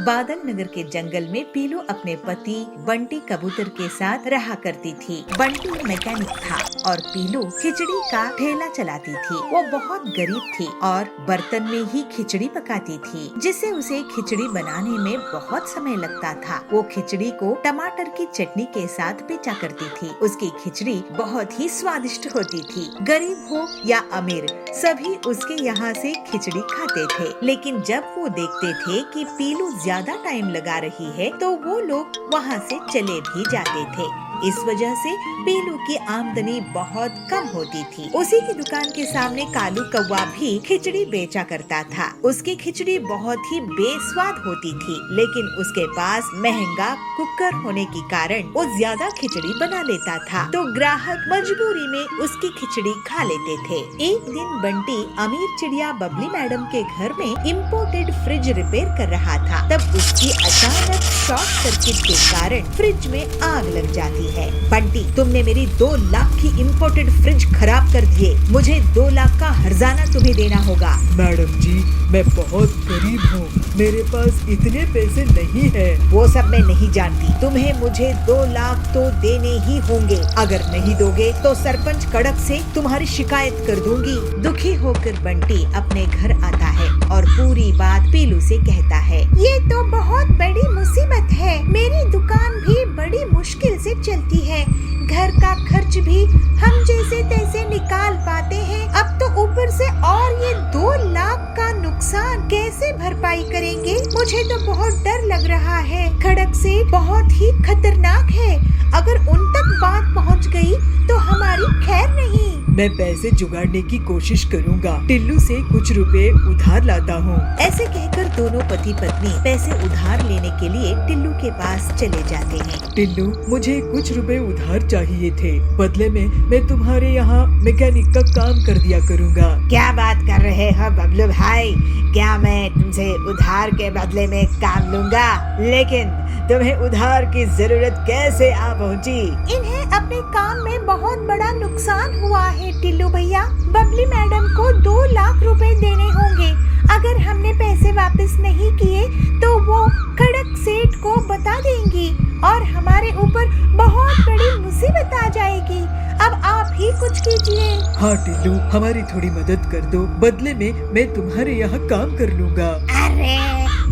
बादल नगर के जंगल में पीलू अपने पति बंटी कबूतर के साथ रहा करती थी। बंटी मैकेनिक था और पीलू खिचड़ी का ठेला चलाती थी। वो बहुत गरीब थी और बर्तन में ही खिचड़ी पकाती थी, जिससे उसे खिचड़ी बनाने में बहुत समय लगता था। वो खिचड़ी को टमाटर की चटनी के साथ बेचा करती थी। उसकी खिचड़ी बहुत ही स्वादिष्ट होती थी। गरीब हो या अमीर, सभी उसके यहाँ से खिचड़ी खाते थे। लेकिन जब वो देखते थे कि पीलू ज्यादा टाइम लगा रही है, तो वो लोग वहाँ से चले भी जाते थे। इस वजह से पीलू की आमदनी बहुत कम होती थी। उसी की दुकान के सामने कालू कौवा भी खिचड़ी बेचा करता था। उसकी खिचड़ी बहुत ही बेस्वाद होती थी, लेकिन उसके पास महंगा कुकर होने के कारण वो ज्यादा खिचड़ी बना लेता था, तो ग्राहक मजबूरी में उसकी खिचड़ी खा लेते थे। एक दिन बंटी अमीर चिड़िया बबली मैडम के घर में इम्पोर्टेड फ्रिज रिपेयर कर रहा था। तब उसकी अचानक शॉर्ट सर्किट के कारण फ्रिज में आग लग जाती है। बंटी, तुमने मेरी 2 लाख की इम्पोर्टेड फ्रिज खराब कर दिए। मुझे 2 लाख का हर्जाना तुम्हें देना होगा। मैडम जी, मैं बहुत गरीब हूँ, मेरे पास इतने पैसे नहीं है। वो सब मैं नहीं जानती। तुम्हें मुझे 2 लाख तो देने ही होंगे। अगर नहीं दोगे तो सरपंच कड़क से तुम्हारी शिकायत कर दूंगी। दुखी होकर बंटी अपने घर आता है और पूरी बात पीलू से कहता है। ये तो बहुत बड़ी मुसीबत है। मेरी दुकान भी बड़ी मुश्किल से चलती है। घर का खर्च भी हम जैसे तैसे निकाल पाते हैं। अब तो ऊपर से और ये 2 लाख का नुकसान कैसे भरपाई करेंगे? मुझे तो बहुत डर लग रहा है। खड़क से बहुत ही खतरनाक है। अगर उन तक बात पहुंच गई तो हमारी खैर नहीं। मैं पैसे जुगाड़ने की कोशिश करूंगा। टिल्लू से कुछ रुपए उधार लाता हूँ। ऐसे कहकर दोनों पति पत्नी पैसे उधार लेने के लिए टिल्लू के पास चले जाते हैं। टिल्लू, मुझे कुछ रुपए उधार चाहिए थे। बदले में मैं तुम्हारे यहाँ मैकेनिक का काम कर दिया करूँगा। क्या बात कर रहे हो बबलू भाई? क्या मैं तुमसे उधार के बदले में काम लूँगा? लेकिन तुम्हें उधार की जरूरत कैसे आ पहुँची? इन्हें अपने काम में बहुत बड़ा नुकसान हुआ है टिल्लू भैया। बबली मैडम को 2 लाख रुपए देने होंगे। अगर हमने पैसे वापस नहीं किए तो वो खड़क सेठ को बता देंगी और हमारे ऊपर बहुत बड़ी मुसीबत आ जाएगी। अब आप ही कुछ कीजिए। हाँ टिल्लू, हमारी थोड़ी मदद कर दो। बदले में मैं तुम्हारे यहाँ काम कर लूँगा। अरे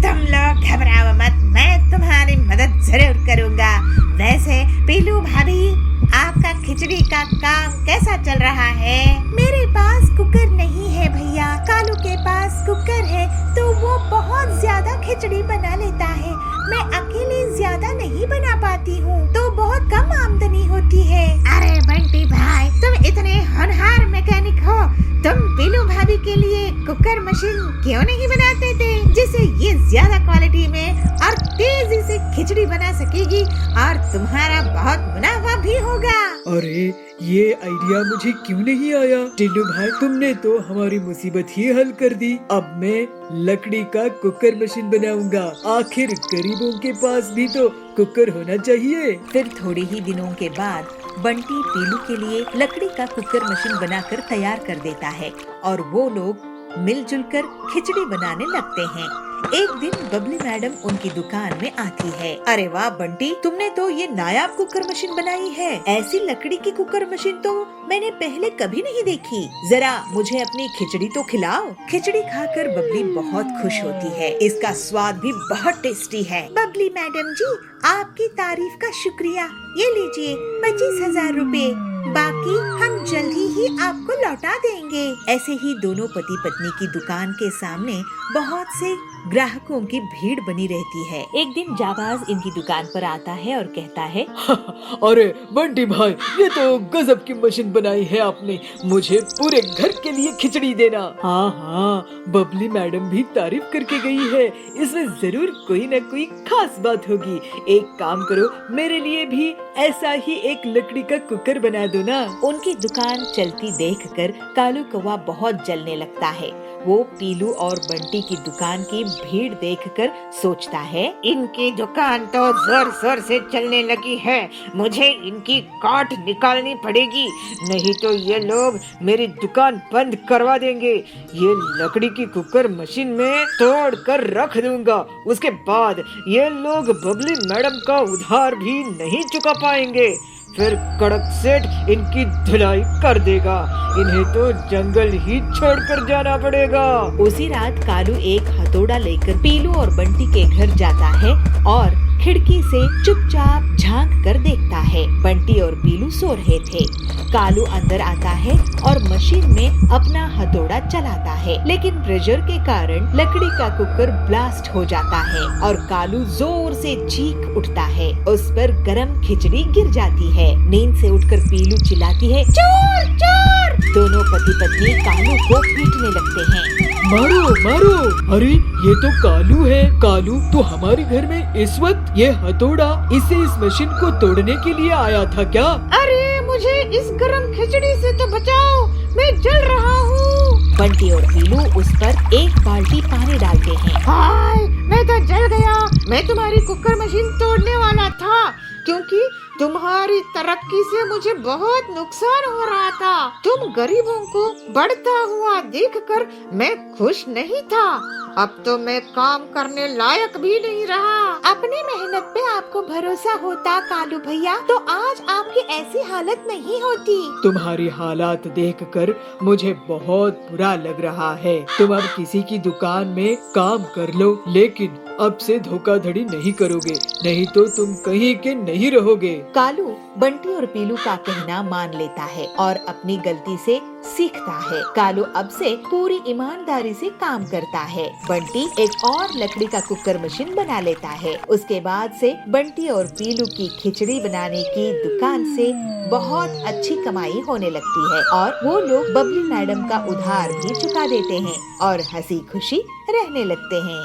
तुम लोग घबराओ मत, मैं तुम्हारी मदद जरूर करूँगा। वैसे पीलू भाभी, आपका खिचड़ी का काम कैसा चल रहा है? मेरे पास कुकर नहीं है भैया। कालू के पास कुकर है तो वो बहुत ज्यादा खिचड़ी बना लेता है। मैं अकेले ज्यादा नहीं बना पाती हूँ तो बहुत कम आमदनी होती है। अरे बंटी भाई, तुम इतने होनहार मैकेनिक हो, तुम पीलू भाभी के लिए कुकर मशीन क्यों नहीं बनाते थे, जिससे ये ज्यादा क्वालिटी में और तेजी से खिचड़ी बना सकेगी और तुम्हारा बहुत मुनाफा भी होगा। अरे ये आइडिया मुझे क्यों नहीं आया? टिल्लू भाई, तुमने तो हमारी मुसीबत ही हल कर दी। अब मैं लकड़ी का कुकर मशीन बनाऊंगा। आखिर गरीबों के पास भी तो कुकर होना चाहिए। फिर थोड़े ही दिनों के बाद बंटी पीलू के लिए लकड़ी का कुकर मशीन बनाकर तैयार कर देता है और वो लोग मिलजुल कर खिचड़ी बनाने लगते हैं। एक दिन बबली मैडम उनकी दुकान में आती है। अरे वाह बंटी, तुमने तो ये नायाब कुकर मशीन बनाई है। ऐसी लकड़ी की कुकर मशीन तो मैंने पहले कभी नहीं देखी। जरा मुझे अपनी खिचड़ी तो खिलाओ। खिचड़ी खाकर बबली बहुत खुश होती है। इसका स्वाद भी बहुत टेस्टी है। बबली मैडम जी, आपकी तारीफ का शुक्रिया। ये लीजिए 25,000 रुपए। बाकी हम जल्दी ही आपको लौटा देंगे। ऐसे ही दोनों पति पत्नी की दुकान के सामने बहुत से ग्राहकों की भीड़ बनी रहती है। एक दिन जाबाज इनकी दुकान पर आता है और कहता है, अरे बंटी भाई, ये तो गजब की मशीन बनाई है आपने। मुझे पूरे घर के लिए खिचड़ी देना। हाँ हाँ, बबली मैडम भी तारीफ करके गई है। इसमें जरूर कोई न कोई खास बात होगी। एक काम करो, मेरे लिए भी ऐसा ही एक लकड़ी का कुकर बना दो ना। उनकी दुकान चलती देखकर कालू कौवा बहुत जलने लगता है। वो पीलू और बंटी की दुकान की भीड़ देखकर सोचता है, इनकी दुकान तो जोर जोर से चलने लगी है, मुझे इनकी काट निकालनी पड़ेगी, नहीं तो ये लोग मेरी दुकान बंद करवा देंगे। ये लकड़ी की कुकर मशीन में तोड़ कर रख दूंगा, उसके बाद ये लोग बबली मैडम का उधार भी नहीं चुका पाएंगे, फिर कड़क सेठ इनकी धुलाई कर देगा, इन्हें तो जंगल ही छोड़कर जाना पड़ेगा। उसी रात कालू एक हथौड़ा लेकर पीलू और बंटी के घर जाता है और खिड़की से चुपचाप झांक कर देखता है। बंटी और पीलू सो रहे थे। कालू अंदर आता है और मशीन में अपना हथौड़ा चलाता है, लेकिन प्रेशर के कारण लकड़ी का कुकर ब्लास्ट हो जाता है और कालू जोर से चीख उठता है। उस पर गरम खिचड़ी गिर जाती है। नींद से उठकर पीलू चिल्लाती है, चोर चोर। दोनों पति पत्नी कालू को पीटने लगते हैं। मारो मारो। अरे ये तो कालू है। कालू तो हमारे घर में इस वक्त ये हथौड़ा इसे इस मशीन को तोड़ने के लिए आया था क्या? अरे मुझे इस गरम खिचड़ी से तो बचाओ, मैं जल रहा हूँ। बंटी और पीलू उस पर एक बाल्टी पानी डालते हैं। हाय, मैं तो जल गया। मैं तुम्हारी कुकर मशीन तोड़ने वाला था, क्योंकि तुम्हारी तरक्की से मुझे बहुत नुकसान हो रहा था। तुम गरीबों को बढ़ता हुआ देखकर मैं खुश नहीं था। अब तो मैं काम करने लायक भी नहीं रहा। अपनी मेहनत पे आपको भरोसा होता कालू भैया, तो आज आपकी ऐसी हालत नहीं होती। तुम्हारी हालात देखकर मुझे बहुत बुरा लग रहा है। तुम अब किसी की दुकान में काम कर लो, लेकिन अब से धोखाधड़ी नहीं करोगे, नहीं तो तुम कहीं के नहीं रहोगे। कालू बंटी और पीलू का कहना मान लेता है और अपनी गलती से सीखता है। कालू अब से पूरी ईमानदारी से काम करता है। बंटी एक और लकड़ी का कुकर मशीन बना लेता है। उसके बाद से बंटी और पीलू की खिचड़ी बनाने की दुकान से बहुत अच्छी कमाई होने लगती है और वो लोग बबली मैडम का उधार भी चुका देते हैं और हंसी खुशी रहने लगते हैं।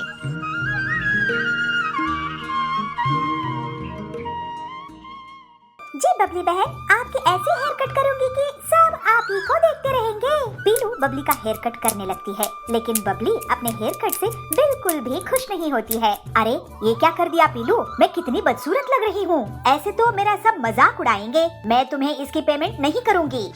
जी बबली बहन, आपकी ऐसी हेयर कट करूंगी कि सब आप ही को देखते रहेंगे। पीलू बबली का हेयर कट करने लगती है, लेकिन बबली अपने हेयर कट से बिल्कुल भी खुश नहीं होती है। अरे ये क्या कर दिया पीलू, मैं कितनी बदसूरत लग रही हूँ। ऐसे तो मेरा सब मजाक उड़ाएंगे, मैं तुम्हें इसकी पेमेंट नहीं करूँगी।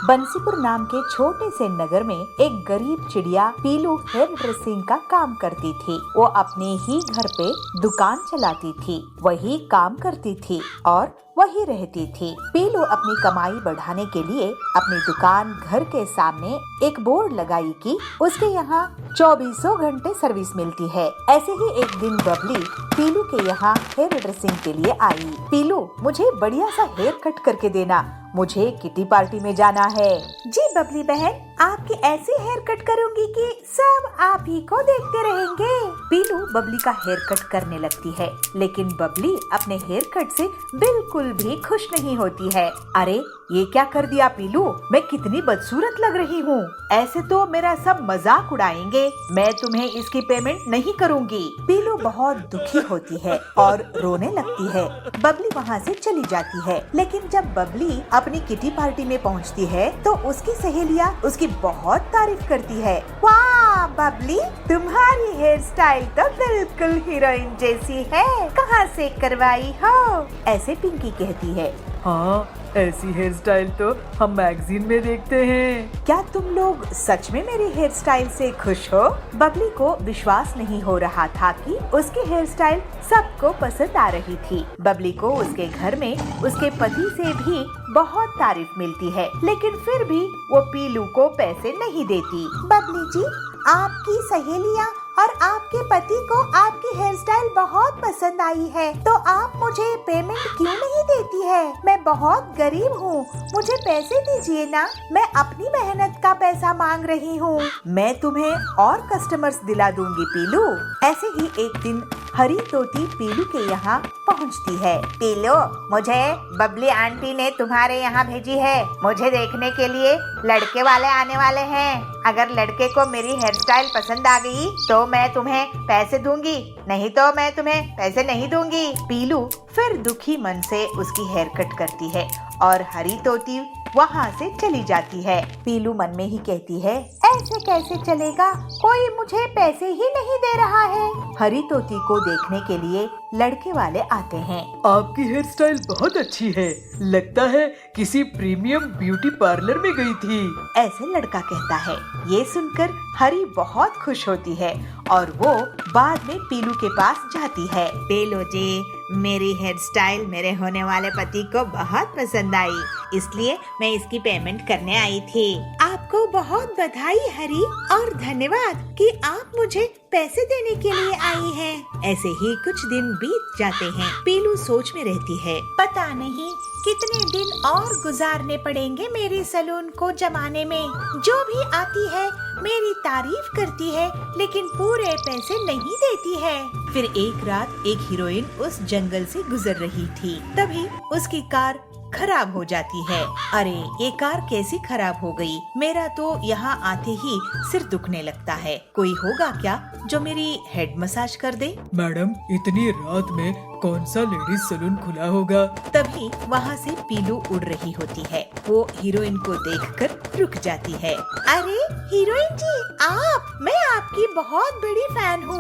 बंसीपुर नाम के छोटे से नगर में एक गरीब चिड़िया पीलू हेयर ड्रेसिंग का काम करती थी। वो अपने ही घर पे दुकान चलाती थी, वही काम करती थी और वही रहती थी। पीलू अपनी कमाई बढ़ाने के लिए अपनी दुकान घर के सामने एक बोर्ड लगाई कि उसके यहाँ 24 घंटे सर्विस मिलती है। ऐसे ही एक दिन बबली पीलू के यहाँ हेयर ड्रेसिंग के लिए आई। पीलू, मुझे बढ़िया सा हेयर कट करके देना, मुझे किटी पार्टी में जाना है। जी बबली बहन, आपकी ऐसी हेयर कट करूंगी कि सब आप ही को देखते रहेंगे। पीलू बबली का हेयर कट करने लगती है, लेकिन बबली अपने हेयर कट से बिल्कुल भी खुश नहीं होती है। अरे ये क्या कर दिया पीलू, मैं कितनी बदसूरत लग रही हूँ। ऐसे तो मेरा सब मजाक उड़ाएंगे, मैं तुम्हें इसकी पेमेंट नहीं करूँगी। पीलू बहुत दुखी होती है और रोने लगती है। बबली वहाँ से चली जाती है, लेकिन जब बबली अपनी किटी पार्टी में पहुँचती है तो उसकी सहेलियाँ उसकी बहुत तारीफ करती है। वाह बबली, तुम्हारी हेयर स्टाइल तो बिल्कुल हीरोइन जैसी है, कहाँ से करवाई हो? ऐसे पिंकी कहती है। हाँ, ऐसी हेयर स्टाइल तो हम मैगजीन में देखते हैं। क्या तुम लोग सच में मेरी हेयर स्टाइल से खुश हो? बबली को विश्वास नहीं हो रहा था कि उसकी हेयर स्टाइल सबको पसंद आ रही थी। बबली को उसके घर में उसके पति से भी बहुत तारीफ मिलती है, लेकिन फिर भी वो पीलू को पैसे नहीं देती। बबली जी, आपकी सहेलियाँ और आपके पति को आपकी हेयर स्टाइल बहुत पसंद आई है, तो आप मुझे पेमेंट क्यों नहीं देती है? मैं बहुत गरीब हूँ, मुझे पैसे दीजिए ना, मैं अपनी मेहनत का पैसा मांग रही हूँ। मैं तुम्हें और कस्टमर्स दिला दूंगी पीलू। ऐसे ही एक दिन हरी तोती पीलू के यहाँ पहुँचती है। पीलू, मुझे बबली आंटी ने तुम्हारे यहाँ भेजी है, मुझे देखने के लिए लड़के वाले आने वाले हैं। अगर लड़के को मेरी हेयर स्टाइल पसंद आ गई तो मैं तुम्हें पैसे दूंगी, नहीं तो मैं तुम्हें पैसे नहीं दूंगी। पीलू फिर दुखी मन से उसकी हेयर कट करती है और हरी तोती वहाँ से चली जाती है। पीलू मन में ही कहती है, ऐसे कैसे चलेगा, कोई मुझे पैसे ही नहीं दे रहा है। हरी तोती को देखने के लिए लड़के वाले आते हैं। आपकी हेयर स्टाइल बहुत अच्छी है, लगता है किसी प्रीमियम ब्यूटी पार्लर में गई थी। ऐसे लड़का कहता है। ये सुनकर हरी बहुत खुश होती है और वो बाद में पीलू के पास जाती है। पीलू जी, मेरी हेयर स्टाइल मेरे होने वाले पति को बहुत पसंद आई, इसलिए मैं इसकी पेमेंट करने आई थी। आपको बहुत बधाई हरी, और धन्यवाद कि आप मुझे पैसे देने के लिए आई हैं। ऐसे ही कुछ दिन बीत जाते हैं। पीलू सोच में रहती है, पता नहीं कितने दिन और गुजारने पड़ेंगे मेरे सैलून को जमाने में। जो भी आती है मेरी तारीफ करती है, लेकिन पूरे पैसे नहीं देती है। फिर एक रात एक हीरोइन उस जंगल से गुजर रही थी, तभी उसकी कार खराब हो जाती है। अरे ये कार कैसी खराब हो गई, मेरा तो यहाँ आते ही सिर दुखने लगता है। कोई होगा क्या जो मेरी हेड मसाज कर दे? मैडम, इतनी रात में कौन सा लेडीज सैलून खुला होगा? तभी वहाँ से पीलू उड़ रही होती है। वो हीरोइन को देखकर रुक जाती है। अरे हीरोइन जी, मैं आपकी बहुत बड़ी फैन हूँ।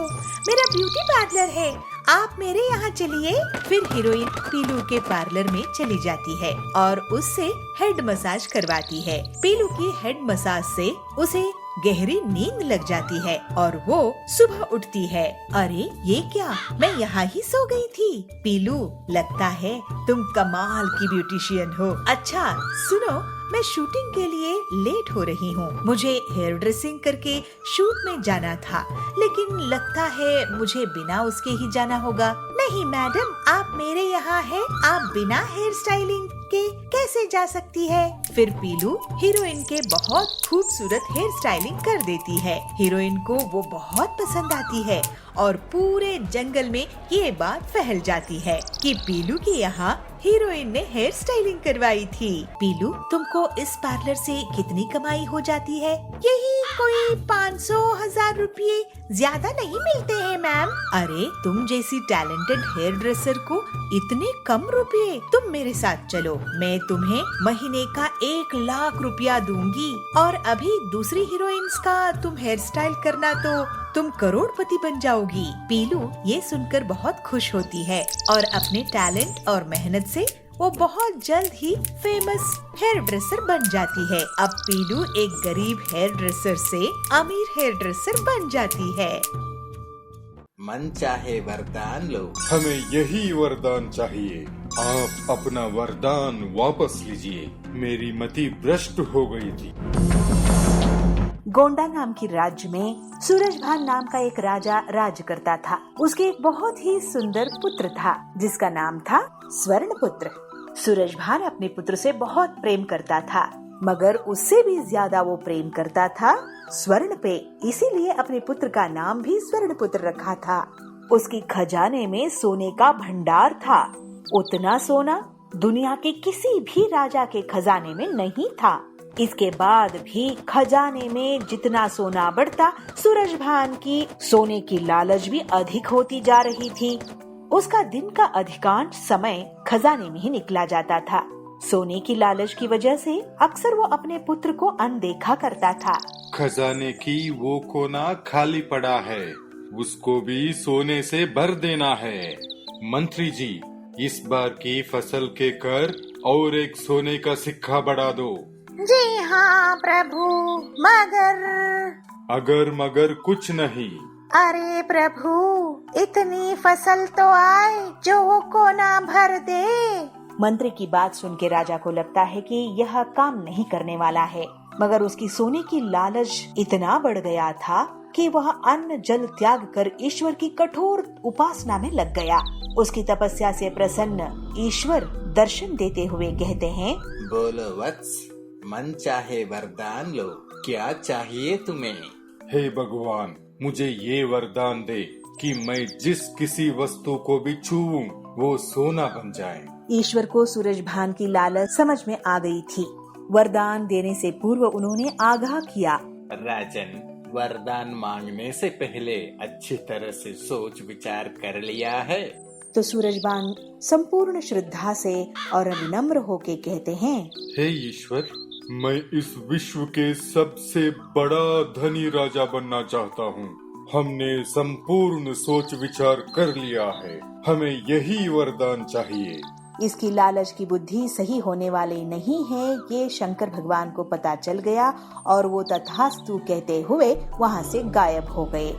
मेरा ब्यूटी पार्लर है, आप मेरे यहाँ चलिए। फिर हीरोइन पीलू के पार्लर में चली जाती है और उससे हेड मसाज करवाती है। पीलू की हेड मसाज से उसे गहरी नींद लग जाती है और वो सुबह उठती है। अरे ये क्या, मैं यहाँ ही सो गई थी। पीलू, लगता है तुम कमाल की ब्यूटिशियन हो। अच्छा सुनो, मैं शूटिंग के लिए लेट हो रही हूँ। मुझे हेयर ड्रेसिंग करके शूट में जाना था, लेकिन लगता है मुझे बिना उसके ही जाना होगा। नहीं मैडम, आप मेरे यहाँ हैं, आप बिना हेयर स्टाइलिंग के कैसे जा सकती है? फिर पीलू हीरोइन के बहुत खूबसूरत हेयर स्टाइलिंग कर देती है। हीरोइन को वो बहुत पसंद आती है और पूरे जंगल में ये बात फैल जाती है कि पीलू के यहाँ हीरोइन ने हेयर स्टाइलिंग करवाई थी। पीलू, तुमको इस पार्लर से कितनी कमाई हो जाती है? यही कोई 500,000 रुपये, ज्यादा नहीं मिलते हैं मैम। अरे तुम जैसी टैलेंटेड हेयर ड्रेसर को इतने कम रुपये? तुम मेरे साथ चलो, मैं तुम्हें महीने का 1 लाख रुपया दूंगी और अभी दूसरी हीरोइंस का तुम हेयर स्टाइल करना तो तुम करोड़पति बन जाओगी। पीलू ये सुनकर बहुत खुश होती है और अपने टैलेंट और मेहनत से वो बहुत जल्द ही फेमस हेयर ड्रेसर बन जाती है। अब पीलू एक गरीब हेयर ड्रेसर से अमीर हेयर ड्रेसर बन जाती है। मन चाहे वरदान लो। हमें यही वरदान चाहिए। आप अपना वरदान वापस लीजिए। मेरी मति भ्रष्ट हो गई थी। गोंडा नाम की राज्य में सूरजभान नाम का एक राजा राज करता था। उसके एक बहुत ही सुंदर पुत्र था जिसका नाम था स्वर्णपुत्र। सूरजभान अपने पुत्र से बहुत प्रेम करता था, मगर उससे भी ज्यादा वो प्रेम करता था स्वर्ण पे, इसीलिए अपने पुत्र का नाम भी स्वर्णपुत्र रखा था। उसकी खजाने में सोने का भंडार था। उतना सोना दुनिया के किसी भी राजा के खजाने में नहीं था। इसके बाद भी खजाने में जितना सोना बढ़ता, सूरजभान की सोने की लालच भी अधिक होती जा रही थी। उसका दिन का अधिकांश समय खजाने में ही निकला जाता था। सोने की लालच की वजह से अक्सर वो अपने पुत्र को अनदेखा करता था। खजाने की वो कोना खाली पड़ा है, उसको भी सोने से भर देना है। मंत्री जी, इस बार की फसल के कर और एक सोने का सिक्का बढ़ा दो। जी हाँ प्रभु, अगर मगर कुछ नहीं। अरे प्रभु, इतनी फसल तो आए जो वो कोना भर दे। मंत्री की बात सुन के राजा को लगता है कि यह काम नहीं करने वाला है, मगर उसकी सोने की लालच इतना बढ़ गया था कि वह अन्न जल त्याग कर ईश्वर की कठोर उपासना में लग गया। उसकी तपस्या से प्रसन्न ईश्वर दर्शन देते हुए कहते हैं, बोलो वत्स, मन चाहे वरदान लो। क्या चाहिए तुम्हें? हे भगवान, मुझे ये वरदान दे कि मैं जिस किसी वस्तु को भी छूऊं वो सोना बन जाए। ईश्वर को सूरजभान की लालच समझ में आ गई थी। वरदान देने से पूर्व उन्होंने आगाह किया, राजन, वरदान मांगने से पहले अच्छी तरह से सोच विचार कर लिया है? तो सूरजबान संपूर्ण श्रद्धा से और विनम्र होके कहते हैं, हे ईश्वर, मैं इस विश्व के सबसे बड़ा धनी राजा बनना चाहता हूँ। हमने संपूर्ण सोच विचार कर लिया है, हमें यही वरदान चाहिए। इसकी लालच की बुद्धि सही होने वाली नहीं है, ये शंकर भगवान को पता चल गया और वो तथास्तु कहते हुए वहाँ से गायब हो गए।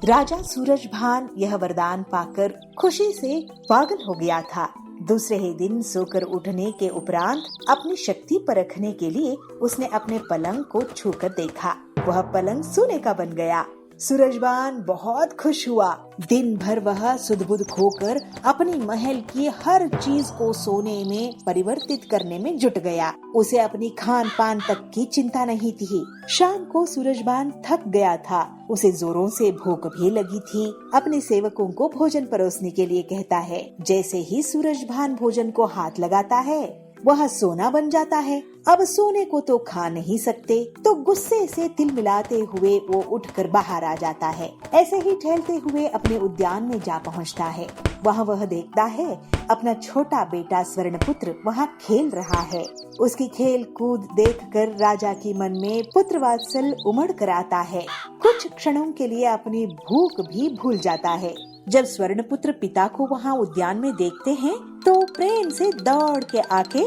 राजा सूरजभान यह वरदान पाकर खुशी से पागल हो गया था। दूसरे ही दिन सोकर उठने के उपरांत अपनी शक्ति परखने के लिए उसने अपने पलंग को छूकर देखा। वह पलंग सोने का बन गया। सूरजबान बहुत खुश हुआ। दिन भर वह सुध-बुध खोकर अपनी महल की हर चीज को सोने में परिवर्तित करने में जुट गया। उसे अपनी खान पान तक की चिंता नहीं थी। शाम को सूरजबान थक गया था, उसे जोरों से भूख भी लगी थी। अपने सेवकों को भोजन परोसने के लिए कहता है। जैसे ही सूरजभान भोजन को हाथ लगाता है, वह सोना बन जाता है। अब सोने को तो खा नहीं सकते, तो गुस्से से तिलमिलाते हुए वो उठकर बाहर आ जाता है। ऐसे ही टहलते हुए अपने उद्यान में जा पहुंचता है। वहाँ वह देखता है अपना छोटा बेटा स्वर्णपुत्र वहाँ खेल रहा है। उसकी खेल कूद देखकर राजा की मन में पुत्र वात्सल उमड़ कर आता है। कुछ क्षणों के लिए अपनी भूख भी भूल जाता है। जब स्वर्णपुत्र पिता को वहाँ उद्यान में देखते हैं तो प्रेम से दौड़ के आके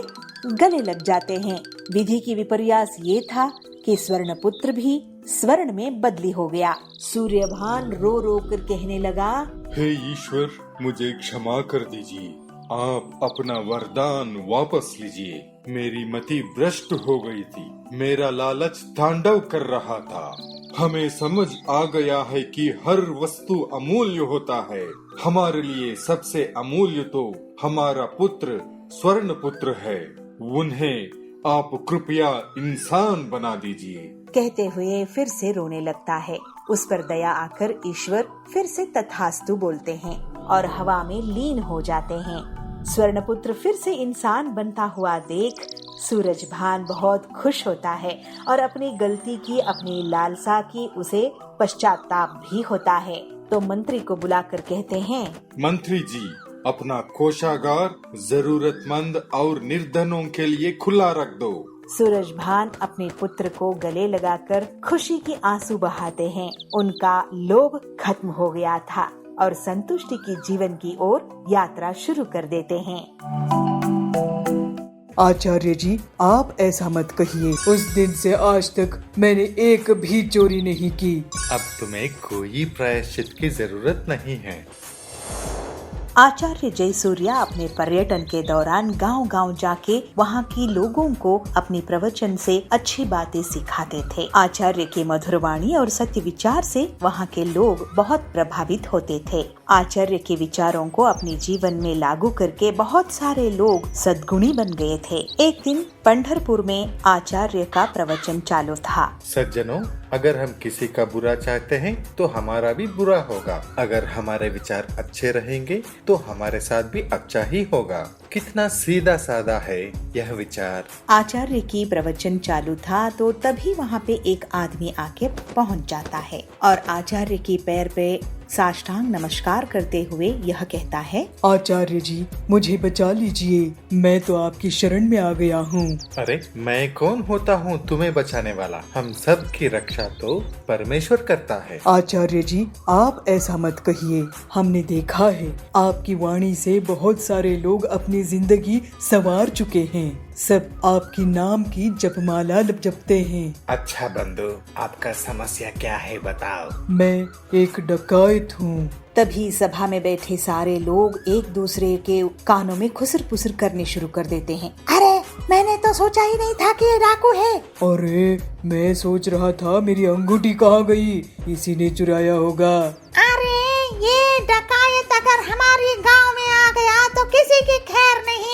गले लग जाते हैं। विधि की विपर्यास ये था कि स्वर्णपुत्र भी स्वर्ण में बदली हो गया। सूर्यभान रो रो कर कहने लगा, हे ईश्वर, मुझे क्षमा कर दीजिए, आप अपना वरदान वापस लीजिए। मेरी मति भ्रष्ट हो गई थी, मेरा लालच तांडव कर रहा था। हमें समझ आ गया है कि हर वस्तु अमूल्य होता है। हमारे लिए सबसे अमूल्य तो हमारा पुत्र स्वर्ण पुत्र है। उन्हें आप कृपया इंसान बना दीजिए। कहते हुए फिर से रोने लगता है। उस पर दया आकर ईश्वर फिर से तथास्तु बोलते हैं और हवा में लीन हो जाते हैं। स्वर्णपुत्र फिर से इंसान बनता हुआ देख सूरजभान बहुत खुश होता है और अपनी गलती की, अपनी लालसा की उसे पश्चाताप भी होता है। तो मंत्री को बुलाकर कहते हैं, मंत्री जी, अपना कोषागार जरूरतमंद और निर्धनों के लिए खुला रख दो। सूरजभान अपने पुत्र को गले लगाकर खुशी के आंसू बहाते हैं। उनका लोभ खत्म हो गया था और संतुष्टि की जीवन की ओर यात्रा शुरू कर देते हैं। आचार्य जी, आप ऐसा मत कहिए। उस दिन से आज तक मैंने एक भी चोरी नहीं की। अब तुम्हें कोई प्रायश्चित की जरूरत नहीं है। आचार्य जयसूर्या अपने पर्यटन के दौरान गांव-गांव जाके वहां की लोगों को अपनी प्रवचन से अच्छी बातें सिखाते थे। आचार्य की मधुर वाणी और सत्य विचार से वहां के लोग बहुत प्रभावित होते थे। आचार्य के विचारों को अपने जीवन में लागू करके बहुत सारे लोग सद्गुणी बन गए थे। एक दिन पंढरपुर में आचार्य का प्रवचन चालू था। सज्जनों, अगर हम किसी का बुरा चाहते हैं तो हमारा भी बुरा होगा। अगर हमारे विचार अच्छे रहेंगे तो हमारे साथ भी अच्छा ही होगा। कितना सीधा साधा है यह विचार। आचार्य की प्रवचन चालू था तो तभी वहाँ पे एक आदमी आके पहुँच जाता है और आचार्य की पैर पे साष्टांग नमस्कार करते हुए यह कहता है, आचार्य जी, मुझे बचा लीजिए, मैं तो आपकी शरण में आ गया हूँ। अरे मैं कौन होता हूँ तुम्हें बचाने वाला? हम सब की रक्षा तो परमेश्वर करता है। आचार्य जी, आप ऐसा मत कहिए। हमने देखा है आपकी वाणी से बहुत सारे लोग अपनी जिंदगी संवार चुके हैं। सब आपकी नाम की जपमाला जपते हैं। अच्छा बंधु, आपका समस्या क्या है बताओ। मैं एक डकैत हूँ। तभी सभा में बैठे सारे लोग एक दूसरे के कानों में खुसर पुसर करने शुरू कर देते हैं। अरे मैंने तो सोचा ही नहीं था कि ये डाकू है। अरे मैं सोच रहा था मेरी अंगूठी कहाँ गई, इसी ने चुराया होगा। अरे ये डकायत अगर हमारे गांव में आ गया तो किसी की खैर नहीं।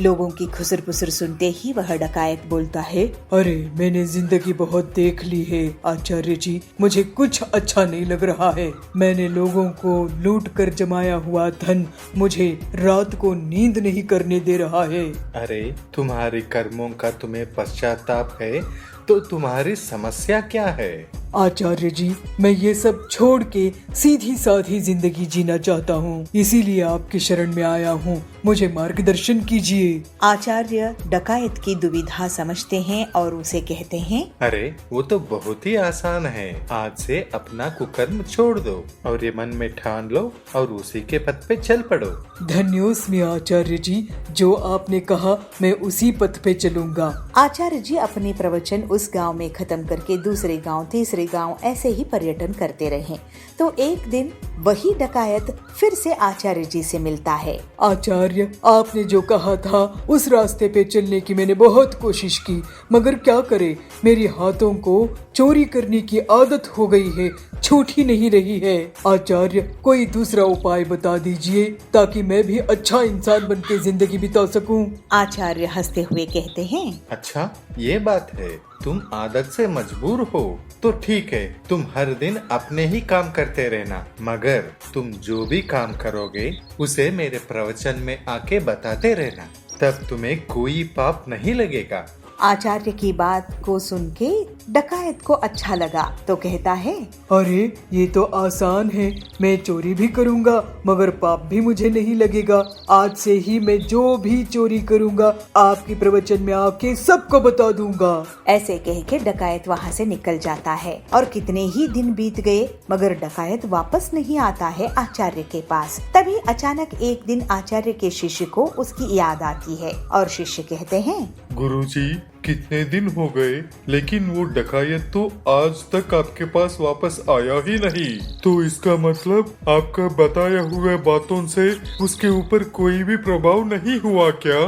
लोगों की खुसर पुसर सुनते ही वह डकायत बोलता है, अरे मैंने जिंदगी बहुत देख ली है आचार्य जी, मुझे कुछ अच्छा नहीं लग रहा है। मैंने लोगों को लूट कर जमाया हुआ धन मुझे रात को नींद नहीं करने दे रहा है। अरे तुम्हारे कर्मों का तुम्हें पश्चाताप है तो तुम्हारी समस्या क्या है? आचार्य जी, मैं ये सब छोड़ के सीधी साधी जिंदगी जीना चाहता हूँ, इसीलिए आपकी शरण में आया हूँ। मुझे मार्गदर्शन कीजिए। आचार्य डकायत की दुविधा समझते हैं और उसे कहते हैं, अरे वो तो बहुत ही आसान है। आज से अपना कुकर्म छोड़ दो और ये मन में ठान लो और उसी के पथ पे चल पड़ो। धन्योस्मि आचार्य जी, जो आपने कहा मैं उसी पथ पे चलूंगा। आचार्य जी अपने प्रवचन उस गांव में खत्म करके दूसरे गांव, तीसरे गांव ऐसे ही पर्यटन करते रहे। तो एक दिन वही डकायत फिर से आचार्य जी से मिलता है। आचार्य, आपने जो कहा था उस रास्ते पे चलने की मैंने बहुत कोशिश की, मगर क्या करे, मेरे हाथों को चोरी करने की आदत हो गई है, छूट ही नहीं रही है। आचार्य, कोई दूसरा उपाय बता दीजिए ताकि मैं भी अच्छा इंसान बन के जिंदगी बिता सकूं। आचार्य हंसते हुए कहते हैं, अच्छा ये बात है, तुम आदत से मजबूर हो तो ठीक है, तुम हर दिन अपने ही काम करते रहना, मगर तुम जो भी काम करोगे उसे मेरे प्रवचन में आके बताते रहना, तब तुम्हें कोई पाप नहीं लगेगा। आचार्य की बात को सुन के डकायत को अच्छा लगा तो कहता है, अरे ये तो आसान है, मैं चोरी भी करूंगा मगर पाप भी मुझे नहीं लगेगा। आज से ही मैं जो भी चोरी करूंगा आपके प्रवचन में आके सबको बता दूंगा। ऐसे कह के डकायत वहाँ से निकल जाता है और कितने ही दिन बीत गए मगर डकायत वापस नहीं आता है आचार्य के पास। तभी अचानक एक दिन आचार्य के शिष्य को उसकी याद आती है और शिष्य कहते हैं, गुरुजी, कितने दिन हो गए लेकिन वो डकायत तो आज तक आपके पास वापस आया ही नहीं। तो इसका मतलब आपका बताया हुए बातों से उसके ऊपर कोई भी प्रभाव नहीं हुआ क्या?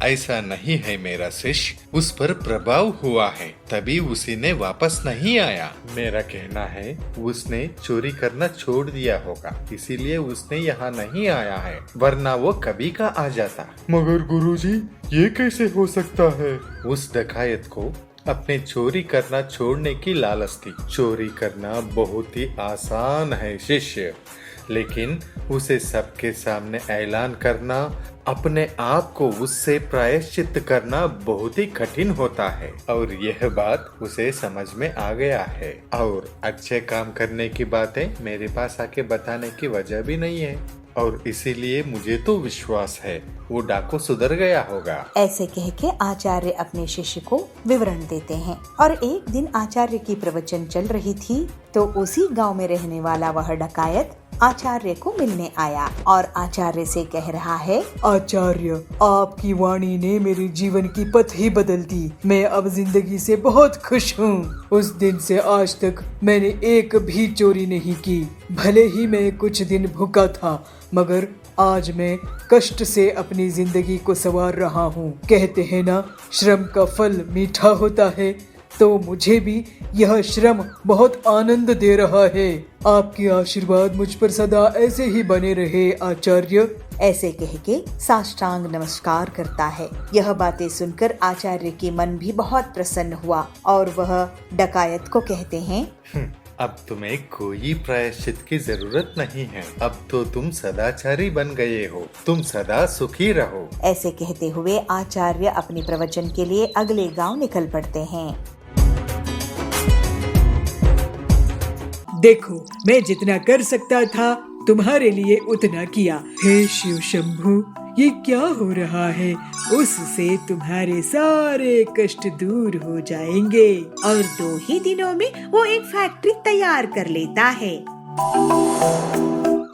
ऐसा नहीं है मेरा शिष्य, उस पर प्रभाव हुआ है, तभी उसी ने वापस नहीं आया। मेरा कहना है उसने चोरी करना छोड़ दिया होगा, इसीलिए उसने यहाँ नहीं आया है, वरना वो कभी का आ जाता। मगर गुरुजी, ये कैसे हो सकता है? उस डकायत को अपने चोरी करना छोड़ने की लालच थी। चोरी करना बहुत ही आसान है शिष्य, लेकिन उसे सबके सामने ऐलान करना, अपने आप को उससे प्रायश्चित करना बहुत ही कठिन होता है। और यह बात उसे समझ में आ गया है और अच्छे काम करने की बातें मेरे पास आके बताने की वजह भी नहीं है, और इसीलिए मुझे तो विश्वास है वो डाकू सुधर गया होगा। ऐसे कह के आचार्य अपने शिष्य को विवरण देते हैं। और एक दिन आचार्य की प्रवचन चल रही थी तो उसी गांव में रहने वाला वह डकायत आचार्य को मिलने आया और आचार्य से कह रहा है, आचार्य, आपकी वाणी ने मेरे जीवन की पथ ही बदल दी। मैं अब जिंदगी से बहुत खुश हूँ। उस दिन से आज तक मैंने एक भी चोरी नहीं की। भले ही मैं कुछ दिन भूखा था, मगर आज मैं कष्ट से अपनी जिंदगी को संवार रहा हूँ। कहते हैं ना, श्रम का फल मीठा होता है, तो मुझे भी यह श्रम बहुत आनंद दे रहा है। आपकी आशीर्वाद मुझ पर सदा ऐसे ही बने रहे आचार्य। ऐसे कह के साष्टांग नमस्कार करता है। यह बातें सुनकर आचार्य की मन भी बहुत प्रसन्न हुआ और वह डकायत को कहते हैं, अब तुम्हें कोई प्रायश्चित की जरूरत नहीं है, अब तो तुम सदाचारी बन गए हो, तुम सदा सुखी रहो। ऐसे कहते हुए आचार्य अपने प्रवचन के लिए अगले गांव निकल पड़ते हैं। देखो, मैं जितना कर सकता था तुम्हारे लिए उतना किया। हे शिव शंभु, ये क्या हो रहा है? उससे तुम्हारे सारे कष्ट दूर हो जाएंगे। और 2 ही दिनों में वो एक फैक्ट्री तैयार कर लेता है।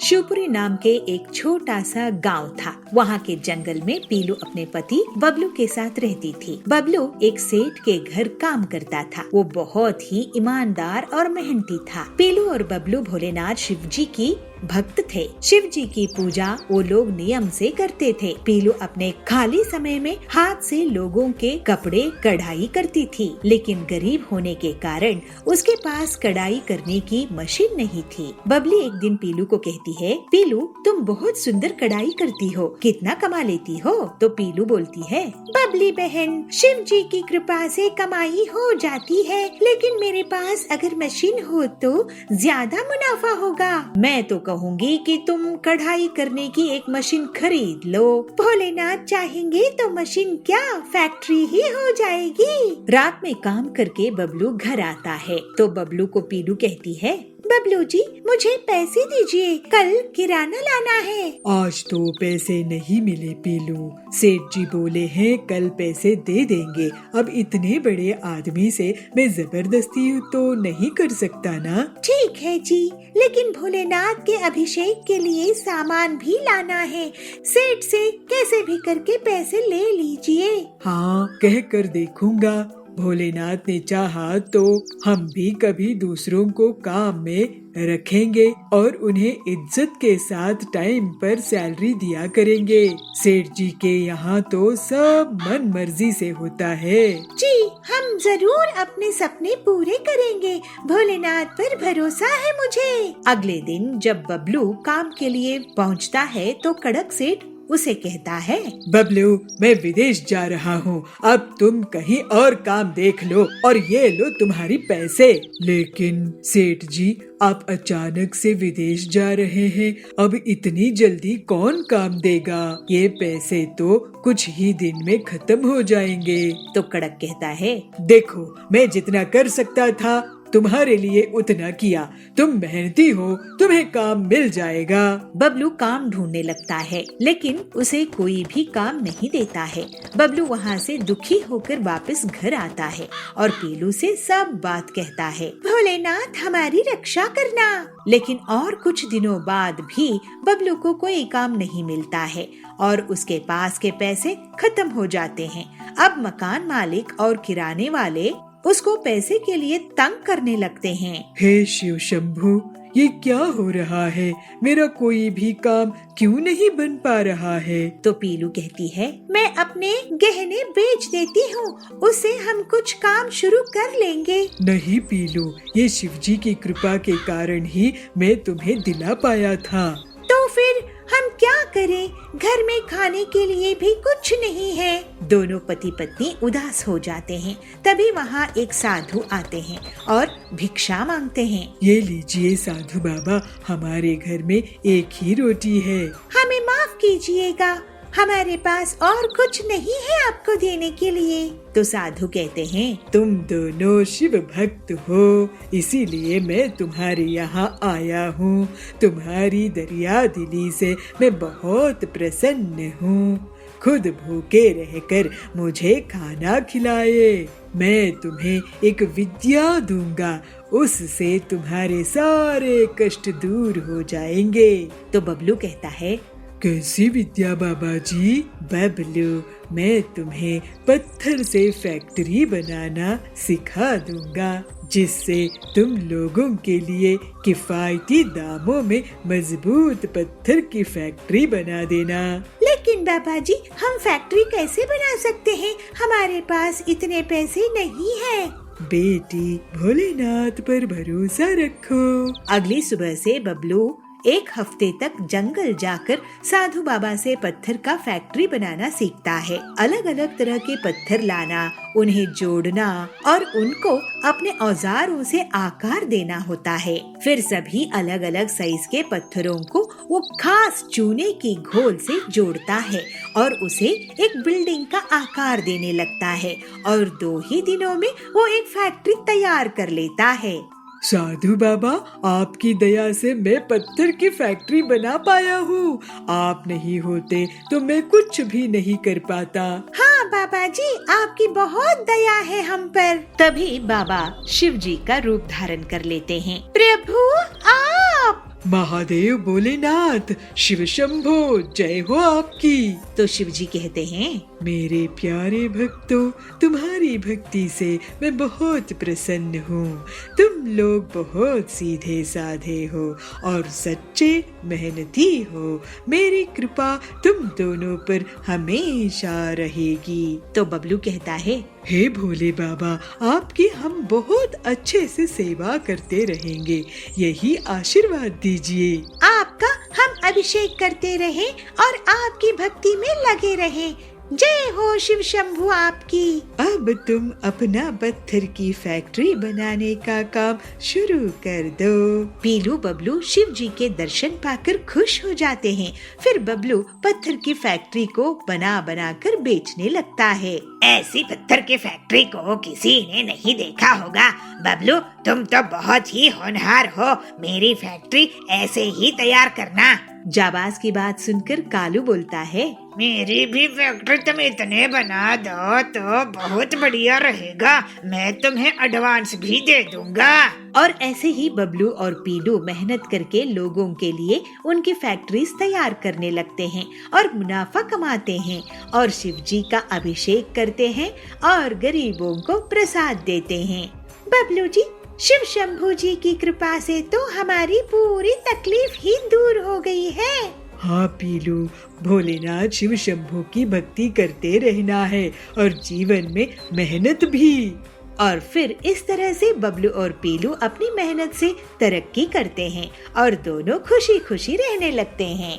शिवपुरी नाम के एक छोटा सा गांव था। वहाँ के जंगल में पीलू अपने पति बबलू के साथ रहती थी। बबलू एक सेठ के घर काम करता था। वो बहुत ही ईमानदार और मेहनती था। पीलू और बबलू भोलेनाथ शिव जी की भक्त थे। शिव जी की पूजा वो लोग नियम से करते थे। पीलू अपने खाली समय में हाथ से लोगों के कपड़े कढ़ाई करती थी, लेकिन गरीब होने के कारण उसके पास कढ़ाई करने की मशीन नहीं थी। बबली एक दिन पीलू को कहती है, पीलू, तुम बहुत सुंदर कढ़ाई करती हो, कितना कमा लेती हो? तो पीलू बोलती है, बबली बहन, शिव जी की कृपा से कमाई हो जाती है, लेकिन मेरे पास अगर मशीन हो तो ज्यादा मुनाफा होगा। मैं तो कहूँगी कि तुम कढ़ाई करने की एक मशीन खरीद लो। भोलेनाथ चाहेंगे तो मशीन क्या फैक्ट्री ही हो जाएगी। रात में काम करके बबलू घर आता है तो बबलू को पीलू कहती है, बबलू जी मुझे पैसे दीजिए, कल किराना लाना है। आज तो पैसे नहीं मिले पीलू, सेठ जी बोले हैं कल पैसे दे देंगे। अब इतने बड़े आदमी से मैं जबरदस्ती तो नहीं कर सकता ना। ठीक है जी, लेकिन भोलेनाथ के अभिषेक के लिए सामान भी लाना है। सेठ से कैसे भी करके पैसे ले लीजिए। हाँ, कह कर देखूंगा। भोलेनाथ ने चाहा तो हम भी कभी दूसरों को काम में रखेंगे और उन्हें इज्जत के साथ टाइम पर सैलरी दिया करेंगे। सेठ जी के यहाँ तो सब मन मर्जी से होता है। जी हम जरूर अपने सपने पूरे करेंगे, भोलेनाथ पर भरोसा है मुझे। अगले दिन जब बबलू काम के लिए पहुँचता है तो कड़क सेठ उसे कहता है, बबलू मैं विदेश जा रहा हूँ, अब तुम कहीं और काम देख लो और ये लो तुम्हारी पैसे। लेकिन सेठ जी आप अचानक से विदेश जा रहे हैं, अब इतनी जल्दी कौन काम देगा? ये पैसे तो कुछ ही दिन में खत्म हो जाएंगे। तो कड़क कहता है, देखो मैं जितना कर सकता था तुम्हारे लिए उतना किया, तुम मेहनती हो, तुम्हें काम मिल जाएगा। बबलू काम ढूंढने लगता है लेकिन उसे कोई भी काम नहीं देता है। बबलू वहाँ से दुखी होकर वापस घर आता है और पीलू से सब बात कहता है, भोलेनाथ हमारी रक्षा करना। लेकिन और कुछ दिनों बाद भी बबलू को कोई काम नहीं मिलता है और उसके पास के पैसे खत्म हो जाते हैं। अब मकान मालिक और किराने वाले उसको पैसे के लिए तंग करने लगते हैं। हे शिव शंभू, ये क्या हो रहा है? मेरा कोई भी काम क्यों नहीं बन पा रहा है? तो पीलू कहती है, मैं अपने गहने बेच देती हूँ, उससे हम कुछ काम शुरू कर लेंगे। नहीं पीलू, ये शिव जी की कृपा के कारण ही मैं तुम्हें दिला पाया था। तो फिर हम क्या करें? घर में खाने के लिए भी कुछ नहीं है। दोनों पति पत्नी उदास हो जाते हैं। तभी वहाँ एक साधु आते हैं और भिक्षा मांगते हैं। ये लीजिए साधु बाबा, हमारे घर में एक ही रोटी है। हमें माफ कीजिएगा, हमारे पास और कुछ नहीं है आपको देने के लिए। तो साधु कहते हैं, तुम दोनों शिव भक्त हो, इसीलिए मैं तुम्हारे यहाँ आया हूँ। तुम्हारी दरिया दिली से मैं बहुत प्रसन्न हूँ। खुद भूखे रहकर मुझे खाना खिलाए। मैं तुम्हें एक विद्या दूंगा, उससे तुम्हारे सारे कष्ट दूर हो जाएंगे। तो बबलू कहता है, कैसी विद्या बाबा जी? बबलू, मैं तुम्हें पत्थर से फैक्ट्री बनाना सिखा दूंगा, जिससे तुम लोगों के लिए किफायती दामों में मजबूत पत्थर की फैक्ट्री बना देना। लेकिन बाबा जी हम फैक्ट्री कैसे बना सकते हैं? हमारे पास इतने पैसे नहीं है। बेटी, भोलेनाथ पर भरोसा रखो। अगली सुबह से बबलू एक हफ्ते तक जंगल जाकर साधु बाबा से पत्थर का फैक्ट्री बनाना सीखता है। अलग अलग तरह के पत्थर लाना, उन्हें जोड़ना और उनको अपने औजारों से आकार देना होता है। फिर सभी अलग अलग साइज के पत्थरों को वो खास चूने की घोल से जोड़ता है और उसे एक बिल्डिंग का आकार देने लगता है और 2 ही दिनों में वो एक फैक्ट्री तैयार कर लेता है। साधु बाबा, आपकी दया से मैं पत्थर की फैक्ट्री बना पाया हूँ। आप नहीं होते तो मैं कुछ भी नहीं कर पाता। हाँ बाबा जी, आपकी बहुत दया है हम पर। तभी बाबा शिव जी का रूप धारण कर लेते हैं। प्रभु आप! महादेव भोलेनाथ, शिव शंभो, जय हो आपकी। तो शिव जी कहते हैं, मेरे प्यारे भक्तों, तुम्हारी भक्ति से मैं बहुत प्रसन्न हूँ। तुम लोग बहुत सीधे साधे हो और सच्चे मेहनती हो। मेरी कृपा तुम दोनों पर हमेशा रहेगी। तो बबलू कहता है, हे भोले बाबा, आपकी हम बहुत अच्छे से सेवा करते रहेंगे, यही आशीर्वाद दीजिए। आपका हम अभिषेक करते रहें और आपकी भक्ति में लगे रहें, जय हो शिव शंभू आपकी। अब तुम अपना पत्थर की फैक्ट्री बनाने का काम शुरू कर दो। पीलू बबलू शिव जी के दर्शन पाकर खुश हो जाते हैं। फिर बबलू पत्थर की फैक्ट्री को बना बना कर बेचने लगता है। ऐसी पत्थर की फैक्ट्री को किसी ने नहीं देखा होगा। बबलू, तुम तो बहुत ही होनहार हो। मेरी फैक्ट्री ऐसे ही तैयार करना। जाबाज की बात सुनकर कालू बोलता है, मेरी भी फैक्ट्री तुम इतने बना दो तो बहुत बढ़िया रहेगा। मैं तुम्हें एडवांस भी दे दूंगा। और ऐसे ही बबलू और पीलू मेहनत करके लोगों के लिए उनकी फैक्ट्रीज तैयार करने लगते हैं और मुनाफा कमाते हैं और शिव जी का अभिषेक करते हैं और गरीबों को प्रसाद देते हैं। बबलू जी, शिव शंभू जी की कृपा से तो हमारी पूरी तकलीफ ही दूर हो गई है। हाँ पीलू, भोलेनाथ शिव शंभू की भक्ति करते रहना है और जीवन में मेहनत भी। और फिर इस तरह से बबलू और पीलू अपनी मेहनत से तरक्की करते हैं और दोनों खुशी खुशी रहने लगते हैं।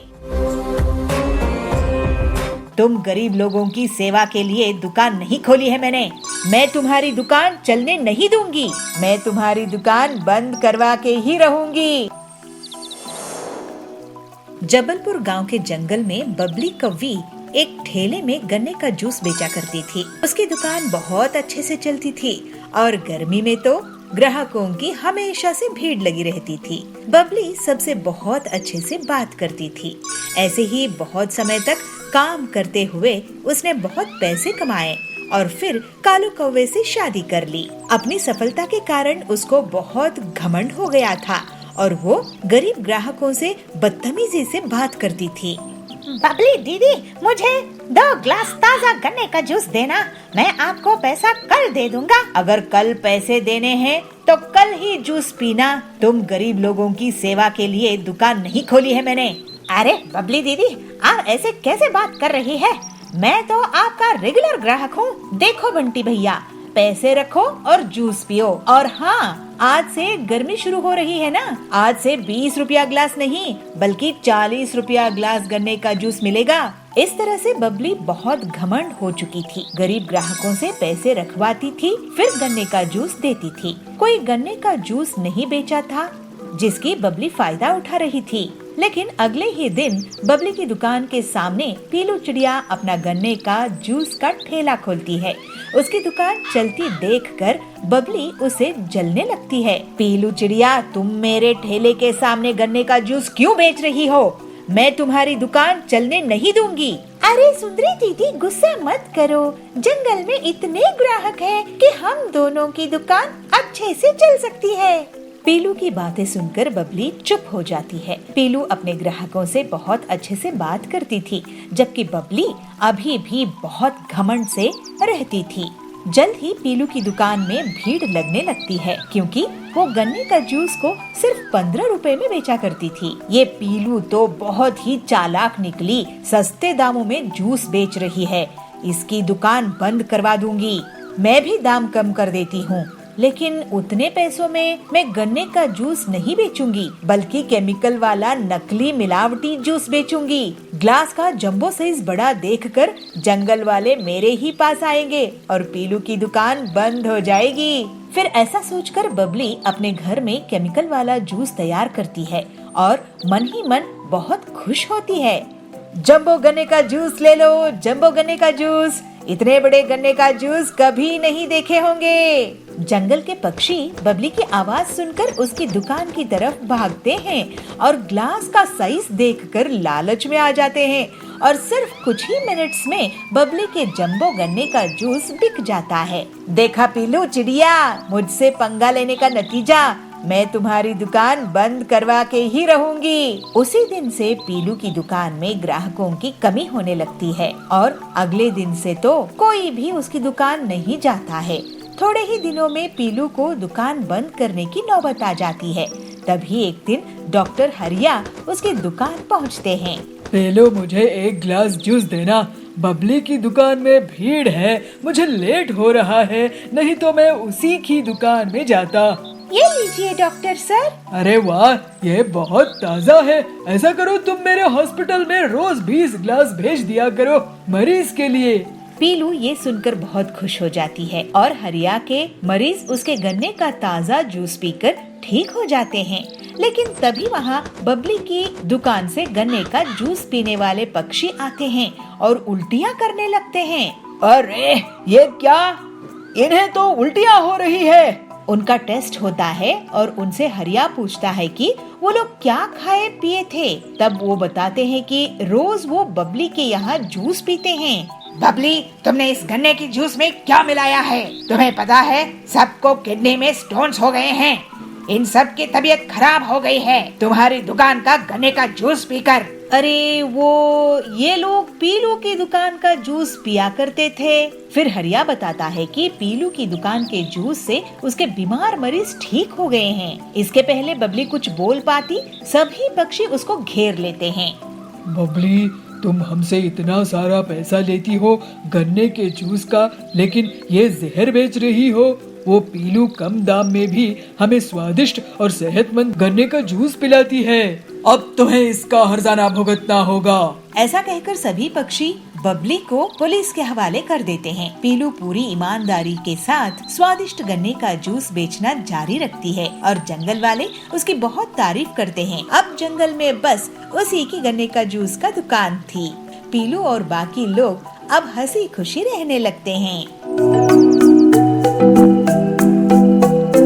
तुम गरीब लोगों की सेवा के लिए दुकान नहीं खोली है मैंने। मैं तुम्हारी दुकान चलने नहीं दूंगी। मैं तुम्हारी दुकान बंद करवा के ही रहूंगी। जबलपुर गांव के जंगल में बबली कौवी एक ठेले में गन्ने का जूस बेचा करती थी। उसकी दुकान बहुत अच्छे से चलती थी और गर्मी में तो ग्राहकों की हमेशा से भीड़ लगी रहती थी। बबली सबसे बहुत अच्छे से बात करती थी। ऐसे ही बहुत समय तक काम करते हुए उसने बहुत पैसे कमाए और फिर कालू कौवे से शादी कर ली। अपनी सफलता के कारण उसको बहुत घमंड हो गया था और वो गरीब ग्राहकों से बदतमीजी से बात करती थी। बबली दीदी, मुझे 2 ग्लास ताज़ा गन्ने का जूस देना। मैं आपको पैसा कल दे दूंगा। अगर कल पैसे देने हैं तो कल ही जूस पीना। तुम गरीब लोगों की सेवा के लिए दुकान नहीं खोली है मैंने। अरे बबली दीदी, आप ऐसे कैसे बात कर रही है? मैं तो आपका रेगुलर ग्राहक हूँ। देखो बंटी भैया, पैसे रखो और जूस पियो। और हाँ, आज से गर्मी शुरू हो रही है ना, आज से 20 रुपया ग्लास नहीं बल्कि 40 रुपया ग्लास गन्ने का जूस मिलेगा। इस तरह से बबली बहुत घमंड हो चुकी थी। गरीब ग्राहकों से पैसे रखवाती थी, फिर गन्ने का जूस देती थी। कोई गन्ने का जूस नहीं बेचा था जिसकी बबली फायदा उठा रही थी। लेकिन अगले ही दिन बबली की दुकान के सामने पीलू चिड़िया अपना गन्ने का जूस का ठेला खोलती है। उसकी दुकान चलती देखकर बबली उसे जलने लगती है। पीलू चिड़िया, तुम मेरे ठेले के सामने गन्ने का जूस क्यों बेच रही हो? मैं तुम्हारी दुकान चलने नहीं दूंगी। अरे सुंदरी दीदी, गुस्सा मत करो। जंगल में इतने ग्राहक हैं कि हम दोनों की दुकान अच्छे से चल सकती है। पीलू की बातें सुनकर बबली चुप हो जाती है। पीलू अपने ग्राहकों से बहुत अच्छे से बात करती थी, जबकि बबली अभी भी बहुत घमंड से रहती थी। जल्द ही पीलू की दुकान में भीड़ लगने लगती है, क्योंकि वो गन्ने का जूस को सिर्फ 15 रुपए में बेचा करती थी। ये पीलू तो बहुत ही चालाक निकली, सस्ते दामों में जूस बेच रही है। इसकी दुकान बंद करवा दूंगी। मैं भी दाम कम कर देती हूँ, लेकिन उतने पैसों में मैं गन्ने का जूस नहीं बेचूंगी, बल्कि केमिकल वाला नकली मिलावटी जूस बेचूंगी। ग्लास का जंबो साइज बड़ा देखकर जंगल वाले मेरे ही पास आएंगे और पीलू की दुकान बंद हो जाएगी। फिर ऐसा सोचकर बबली अपने घर में केमिकल वाला जूस तैयार करती है और मन ही मन बहुत खुश होती है। जंबो गन्ने का जूस ले लो, जंबो गन्ने का जूस। इतने बड़े गन्ने का जूस कभी नहीं देखे होंगे। जंगल के पक्षी बबली की आवाज सुनकर उसकी दुकान की तरफ भागते हैं और ग्लास का साइज देखकर लालच में आ जाते हैं और सिर्फ कुछ ही मिनट्स में बबली के जंबो गन्ने का जूस बिक जाता है। देखा पीलू चिड़िया, मुझसे पंगा लेने का नतीजा, मैं तुम्हारी दुकान बंद करवा के ही रहूंगी। उसी दिन से पीलू की दुकान में ग्राहकों की कमी होने लगती है और अगले दिन से तो कोई भी उसकी दुकान नहीं जाता है। थोड़े ही दिनों में पीलू को दुकान बंद करने की नौबत आ जाती है। तभी एक दिन डॉक्टर हरिया उसकी दुकान पहुंचते हैं। पहले मुझे 1 गिलास जूस देना। बबली की दुकान में भीड़ है, मुझे लेट हो रहा है, नहीं तो मैं उसी की दुकान में जाता। ये लीजिए डॉक्टर सर। अरे वाह, ये बहुत ताज़ा है। ऐसा करो, तुम मेरे हॉस्पिटल में रोज 20 ग्लास भेज दिया करो मरीज के लिए। पीलू ये सुनकर बहुत खुश हो जाती है और हरिया के मरीज उसके गन्ने का ताज़ा जूस पीकर ठीक हो जाते हैं। लेकिन तभी वहाँ बबली की दुकान से गन्ने का जूस पीने वाले पक्षी आते हैं और उल्टियाँ करने लगते हैं। अरे ये क्या, इन्हें तो उल्टियाँ हो रही है। उनका टेस्ट होता है और उनसे हरिया पूछता है कि वो लोग क्या खाए पिए थे। तब वो बताते हैं कि रोज वो बबली के यहाँ जूस पीते हैं। बबली, तुमने इस गन्ने की जूस में क्या मिलाया है? तुम्हें पता है सबको किडनी में स्टोन्स हो गए हैं। इन सब की तबीयत खराब हो गई है तुम्हारी दुकान का गन्ने का जूस पीकर। अरे ये लोग पीलू की दुकान का जूस पिया करते थे। फिर हरिया बताता है कि पीलू की दुकान के जूस से उसके बीमार मरीज ठीक हो गए हैं। इसके पहले बबली कुछ बोल पाती, सभी पक्षी उसको घेर लेते हैं। बबली, तुम हमसे इतना सारा पैसा लेती हो गन्ने के जूस का, लेकिन ये जहर बेच रही हो। वो पीलू कम दाम में भी हमें स्वादिष्ट और सेहतमंद गन्ने का जूस पिलाती है। अब तुम्हें इसका हर्जाना भुगतना होगा। ऐसा कहकर सभी पक्षी बबली को पुलिस के हवाले कर देते हैं। पीलू पूरी ईमानदारी के साथ स्वादिष्ट गन्ने का जूस बेचना जारी रखती है और जंगल वाले उसकी बहुत तारीफ करते हैं। अब जंगल में बस उसी की गन्ने का जूस का दुकान थी। पीलू और बाकी लोग अब हंसी खुशी रहने लगते हैं।